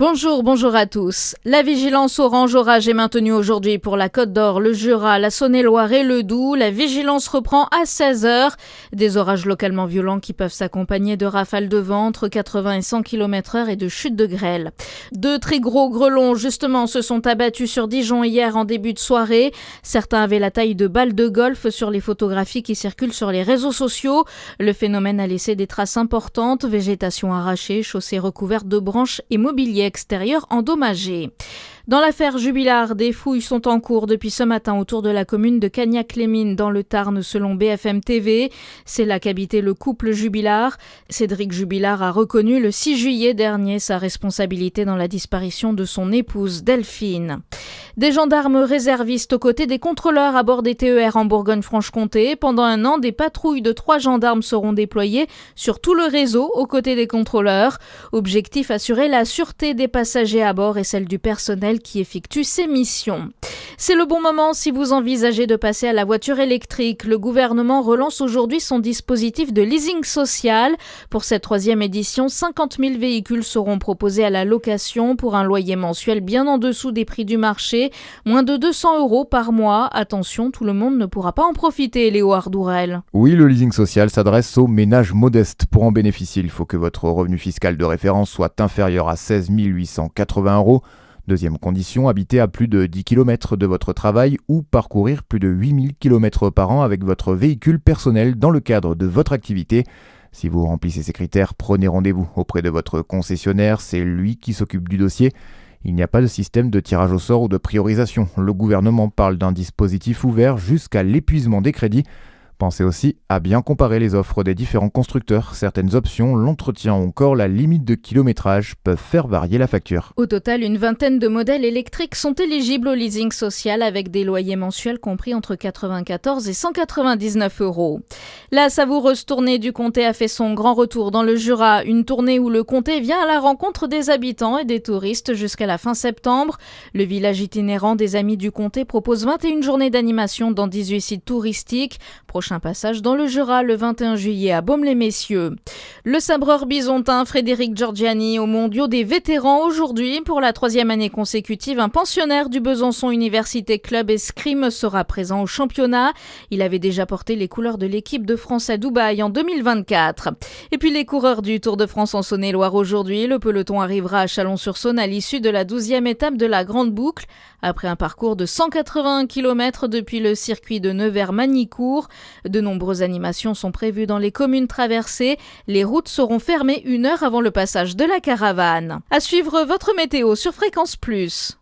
Bonjour à tous. La vigilance orange orage est maintenue aujourd'hui pour la Côte d'Or, le Jura, la Saône-et-Loire et le Doubs. La vigilance reprend à 16h. Des orages localement violents qui peuvent s'accompagner de rafales de vent entre 80 et 100 km/h et de chutes de grêle. Deux très gros grêlons, justement, se sont abattus sur Dijon hier en début de soirée. Certains avaient la taille de balles de golf sur les photographies qui circulent sur les réseaux sociaux. Le phénomène a laissé des traces importantes, végétation arrachée, chaussées recouvertes de branches et mobilier extérieur endommagé. Dans l'affaire Jubilard, des fouilles sont en cours depuis ce matin autour de la commune de Cagnac-les-Mines dans le Tarn selon BFM TV. C'est là qu'habitait le couple Jubilard. Cédric Jubilard a reconnu le 6 juillet dernier sa responsabilité dans la disparition de son épouse Delphine. Des gendarmes réservistes aux côtés des contrôleurs à bord des TER en Bourgogne-Franche-Comté. Pendant un an, des patrouilles de 3 gendarmes seront déployées sur tout le réseau aux côtés des contrôleurs. Objectif, assurer la sûreté des passagers à bord et celle du personnel qui effectue ces missions. C'est le bon moment si vous envisagez de passer à la voiture électrique. Le gouvernement relance aujourd'hui son dispositif de leasing social. Pour cette 3e édition, 50 000 véhicules seront proposés à la location pour un loyer mensuel bien en dessous des prix du marché, moins de 200 € par mois. Attention, tout le monde ne pourra pas en profiter, Léo Ardourel. Oui, le leasing social s'adresse aux ménages modestes. Pour en bénéficier, il faut que votre revenu fiscal de référence soit inférieur à 16 880 €. Deuxième condition, habiter à plus de 10 km de votre travail ou parcourir plus de 8000 km par an avec votre véhicule personnel dans le cadre de votre activité. Si vous remplissez ces critères, prenez rendez-vous auprès de votre concessionnaire, c'est lui qui s'occupe du dossier. Il n'y a pas de système de tirage au sort ou de priorisation. Le gouvernement parle d'un dispositif ouvert jusqu'à l'épuisement des crédits. Pensez aussi à bien comparer les offres des différents constructeurs. Certaines options, l'entretien ou encore la limite de kilométrage peuvent faire varier la facture. Au total, une vingtaine de modèles électriques sont éligibles au leasing social avec des loyers mensuels compris entre 94 et 199 €. La savoureuse tournée du Comté a fait son grand retour dans le Jura. Une tournée où le Comté vient à la rencontre des habitants et des touristes jusqu'à la fin septembre. Le village itinérant des Amis du Comté propose 21 journées d'animation dans 18 sites touristiques. Prochain passage dans le Jura le 21 juillet à Baume-les-Messieurs. Le sabreur bisontin Frédéric Giorgiani aux mondiaux des vétérans aujourd'hui. Pour la 3e année consécutive, un pensionnaire du Besançon Université Club Escrime sera présent au championnat. Il avait déjà porté les couleurs de l'équipe de France à Dubaï en 2024. Et puis les coureurs du Tour de France en Saône-et-Loire aujourd'hui. Le peloton arrivera à Chalon-sur-Saône à l'issue de la 12e étape de la Grande Boucle. Après un parcours de 181 km depuis le circuit de Nevers-Magnicourt. De nombreuses animations sont prévues dans les communes traversées. Les routes seront fermées 1 heure avant le passage de la caravane. À suivre votre météo sur Fréquence Plus.